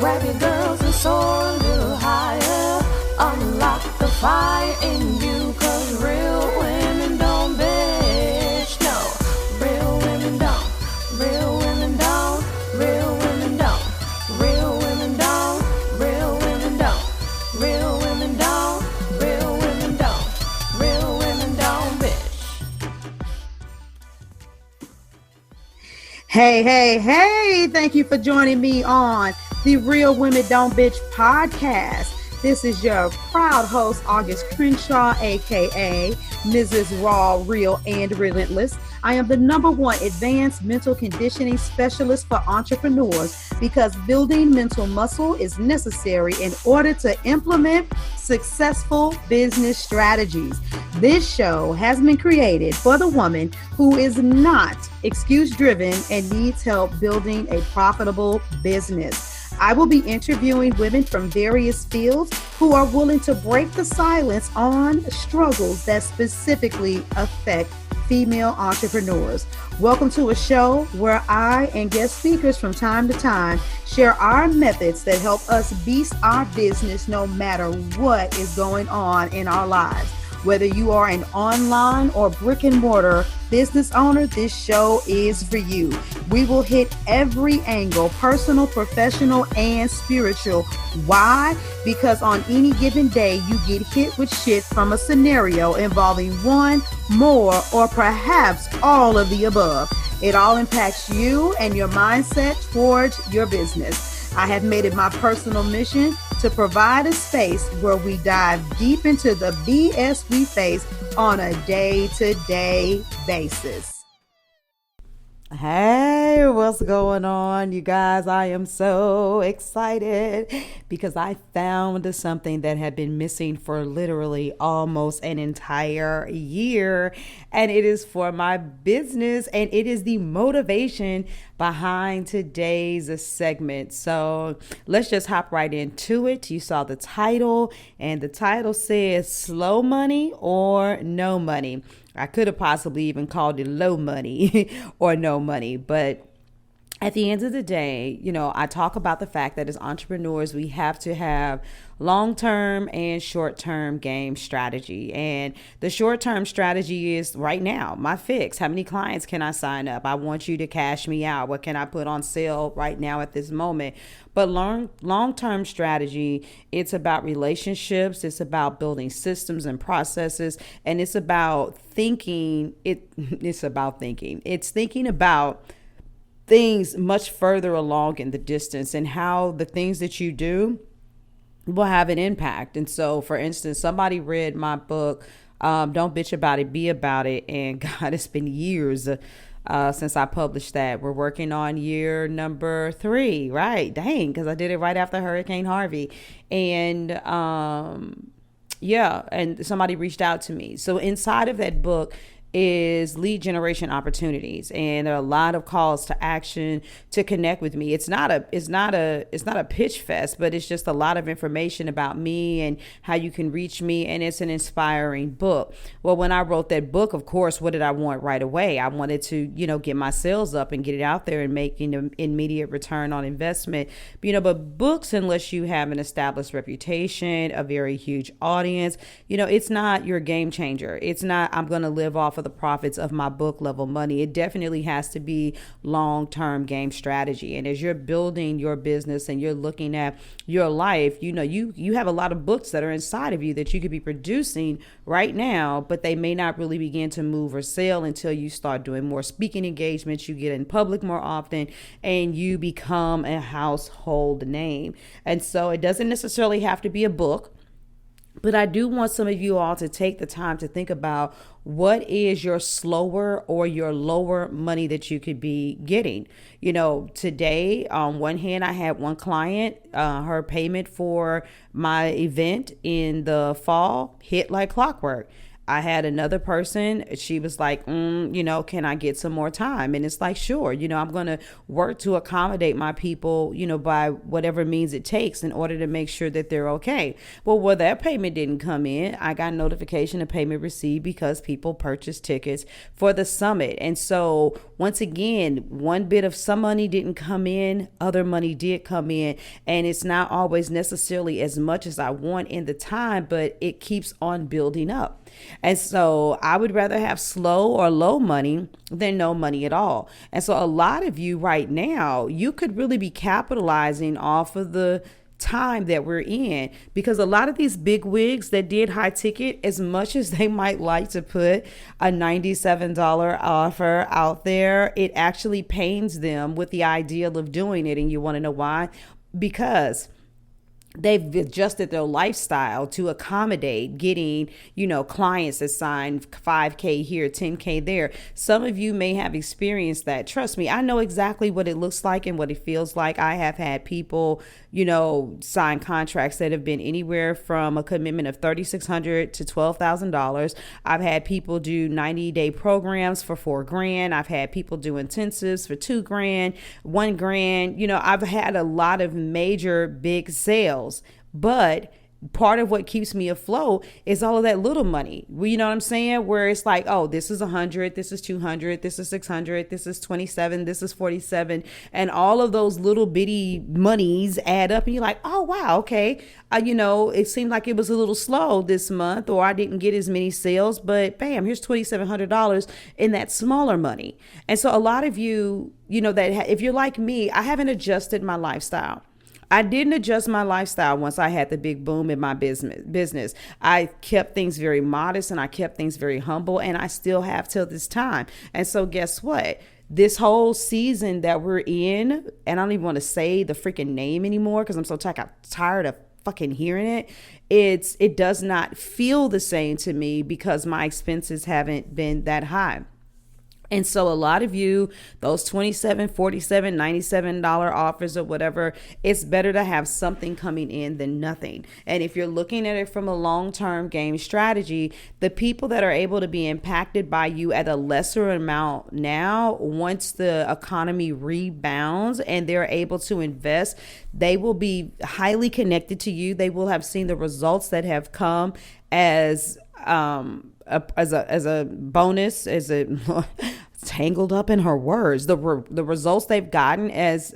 Grab your girls and soar a little higher. Unlock the fire in you, 'cause real women don't bitch. No, real women don't. Real women don't. Real women don't. Real women don't. Real women don't. Real women don't. Real women don't. Real women don't bitch. Hey, thank you for joining me on the Real Women Don't Bitch podcast. This is your proud host, August Crenshaw, aka Mrs. Raw, Real, and Relentless. I am the #1 advanced mental conditioning specialist for entrepreneurs because building mental muscle is necessary in order to implement successful business strategies. This show has been created for the woman who is not excuse-driven and needs help building a profitable business. I will be interviewing women from various fields who are willing to break the silence on struggles that specifically affect female entrepreneurs. Welcome to a show where I and guest speakers from time to time share our methods that help us beast our business no matter what is going on in our lives. Whether you are an online or brick and mortar business owner, this show is for you. We will hit every angle, personal, professional, and spiritual. Why? Because on any given day, you get hit with shit from a scenario involving one, more, or perhaps all of the above. It all impacts you and your mindset towards your business. I have made it my personal mission to provide a space where we dive deep into the BS we face on a day-to-day basis. Hey, what's going on, you guys? I am so excited because I found something that had been missing for literally almost an entire year, and it is for my business, and it is the motivation behind today's segment. So let's just hop right into it. You saw the title, and the title says slow money or no money. I could have possibly even called it low money or no money, but at the end of the day, I talk about the fact that as entrepreneurs, we have to have long-term and short-term game strategy. And the short-term strategy is right now, my fix. How many clients can I sign up? I want you to cash me out. What can I put on sale right now at this moment? But long-term strategy, it's about relationships. It's about building systems and processes. And it's about thinking. It's about thinking. It's thinking about things much further along in the distance and how the things that you do will have an impact. And so, for instance, somebody read my book, Don't Bitch About It, Be About It. And God, it's been years since I published that. We're working on year number 3, right? Dang, because I did it right after Hurricane Harvey. And and somebody reached out to me. So inside of that book is lead generation opportunities, and there are a lot of calls to action to connect with me. It's not a pitch fest, but it's just a lot of information about me and how you can reach me, and it's an inspiring book. Well, when I wrote that book, of course, what did I want right away? I wanted to, get my sales up and get it out there and make an immediate return on investment. But books, unless you have an established reputation, a very huge audience, it's not your game changer. It's not, I'm going to live off of the profits of my book level money. It definitely has to be long-term game strategy. And as you're building your business and you're looking at your life, you have a lot of books that are inside of you that you could be producing right now, but they may not really begin to move or sell until you start doing more speaking engagements, you get in public more often, and you become a household name. And so it doesn't necessarily have to be a book, but I do want some of you all to take the time to think about what is your slower or your lower money that you could be getting. Today, on one hand, I had one client, her payment for my event in the fall hit like clockwork. I had another person, she was like, can I get some more time? And it's like, sure, I'm going to work to accommodate my people, by whatever means it takes in order to make sure that they're okay. Well, that payment didn't come in. I got notification of payment received because people purchased tickets for the summit. And so once again, one bit of some money didn't come in, other money did come in. And it's not always necessarily as much as I want in the time, but it keeps on building up. And so I would rather have slow or low money than no money at all. And so a lot of you right now, you could really be capitalizing off of the time that we're in, because a lot of these big wigs that did high ticket, as much as they might like to put a $97 offer out there, it actually pains them with the ideal of doing it. And you want to know why? Because they've adjusted their lifestyle to accommodate getting, clients that sign 5K here, 10K there. Some of you may have experienced that. Trust me, I know exactly what it looks like and what it feels like. I have had people, sign contracts that have been anywhere from a commitment of $3,600 to $12,000. I've had people do 90-day programs for $4,000. I've had people do intensives for $2,000, $1,000. I've had a lot of major big sales, but part of what keeps me afloat is all of that little money. You know what I'm saying? Where it's like, oh, this is 100, this is 200, this is 600, this is 27, this is 47. And all of those little bitty monies add up and you're like, oh, wow, okay. It seemed like it was a little slow this month, or I didn't get as many sales, but bam, here's $2,700 in that smaller money. And so a lot of you, that if you're like me, I haven't adjusted my lifestyle. I didn't adjust my lifestyle once I had the big boom in my business. I kept things very modest and I kept things very humble, and I still have till this time. And so guess what? This whole season that we're in, and I don't even want to say the freaking name anymore because I'm so tired of fucking hearing it. It does not feel the same to me because my expenses haven't been that high. And so a lot of you, those $27, $47, $97 offers or whatever, it's better to have something coming in than nothing. And if you're looking at it from a long-term game strategy, the people that are able to be impacted by you at a lesser amount now, once the economy rebounds and they're able to invest, they will be highly connected to you. They will have seen the results that have come as a bonus, as a tangled up in her words, the results they've gotten as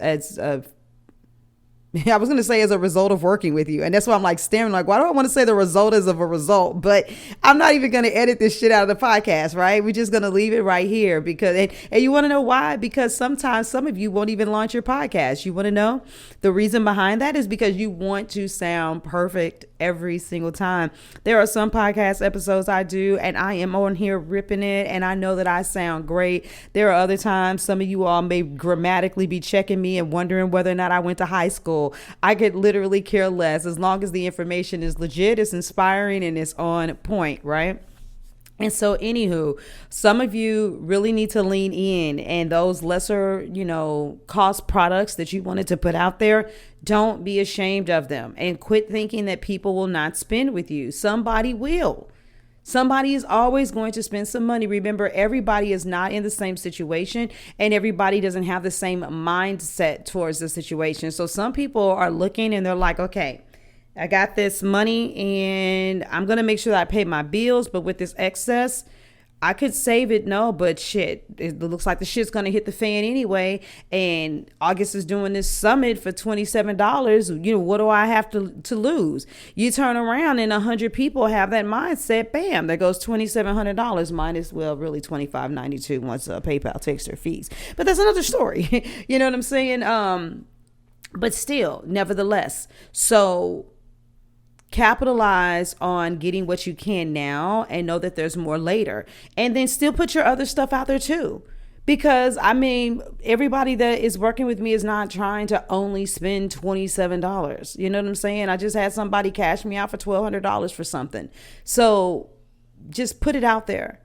I was going to say as a result of working with you. And that's why I'm like staring like, why do I want to say the result is of a result? But I'm not even going to edit this shit out of the podcast, right? We're just going to leave it right here because, and you want to know why? Because sometimes some of you won't even launch your podcast. You want to know the reason behind that is because you want to sound perfect every single time. There are some podcast episodes I do and I am on here ripping it and I know that I sound great. There are other times some of you all may grammatically be checking me and wondering whether or not I went to high school. I could literally care less as long as the information is legit, it's inspiring, and it's on point, right? And so anywho, some of you really need to lean in, and those lesser, cost products that you wanted to put out there, don't be ashamed of them and quit thinking that people will not spend with you. Somebody will. Somebody is always going to spend some money. Remember, everybody is not in the same situation and everybody doesn't have the same mindset towards the situation. So some people are looking and they're like, okay, I got this money and I'm going to make sure that I pay my bills. But with this excess, I could save it. No, but shit, it looks like the shit's going to hit the fan anyway. And August is doing this summit for $27. What do I have to lose? You turn around and 100 people have that mindset. Bam, there goes $2,700 minus, well, really $2,592 once PayPal takes their fees. But that's another story. You know what I'm saying? But still, nevertheless. So capitalize on getting what you can now and know that there's more later, and then still put your other stuff out there too. Because everybody that is working with me is not trying to only spend $27. You know what I'm saying? I just had somebody cash me out for $1,200 for something. So just put it out there.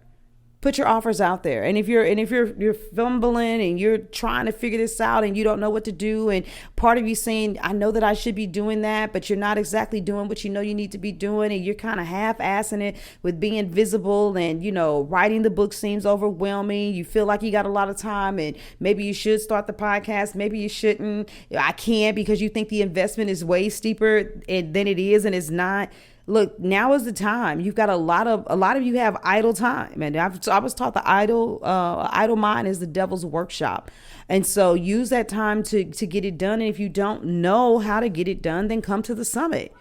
Put your offers out there. And if you're fumbling and you're trying to figure this out and you don't know what to do, and part of you saying, I know that I should be doing that, but you're not exactly doing what you know you need to be doing, and you're kind of half-assing it with being visible, and writing the book seems overwhelming. You feel like you got a lot of time, and maybe you should start the podcast, maybe you shouldn't. I can't, because you think the investment is way steeper than it is, and it's not. Look, now is the time. You've got a lot of you have idle time, and I was taught the idle mind is the devil's workshop, and so use that time to get it done. And if you don't know how to get it done, then come to the summit.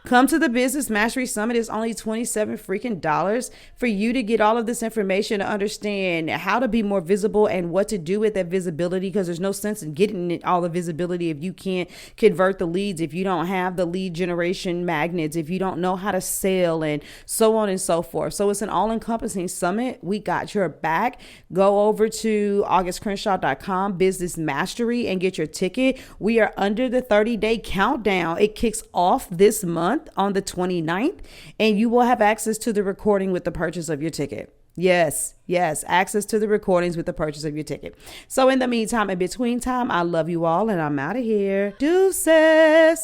Come to the Business Mastery Summit. It's only $27 freaking dollars for you to get all of this information, to understand how to be more visible and what to do with that visibility, because there's no sense in getting all the visibility if you can't convert the leads, if you don't have the lead generation magnets, if you don't know how to sell, and so on and so forth. So it's an all-encompassing summit. We got your back. Go over to augustcrenshaw.com, Business Mastery, and get your ticket. We are under the 30-day countdown. It kicks off this month on the 29th, and you will have access to the recording with the purchase of your ticket. Yes, access to the recordings with the purchase of your ticket. So in the meantime, in between time, I love you all, and I'm out of here. Deuces.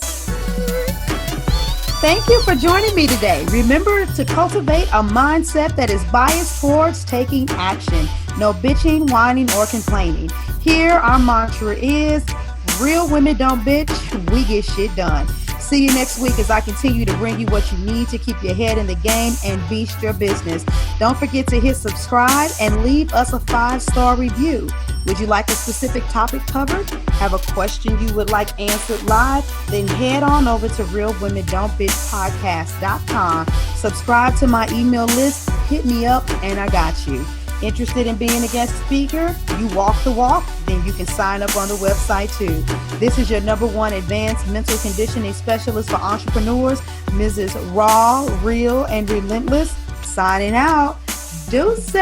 Thank you for joining me today. Remember to cultivate a mindset that is biased towards taking action. No bitching, whining, or complaining. Here, our mantra is, real women don't bitch, we get shit done. See you next week as I continue to bring you what you need to keep your head in the game and beast your business. Don't forget to hit subscribe and leave us a 5-star review. Would you like a specific topic covered? Have a question you would like answered live? Then head on over to realwomendon'tbitchpodcast.com. Subscribe to my email list, hit me up, and I got you. Interested in being a guest speaker? You walk the walk? Then you can sign up on the website too. This is your #1 advanced mental conditioning specialist for entrepreneurs, Mrs. Raw, Real, and Relentless, signing out. Deuces!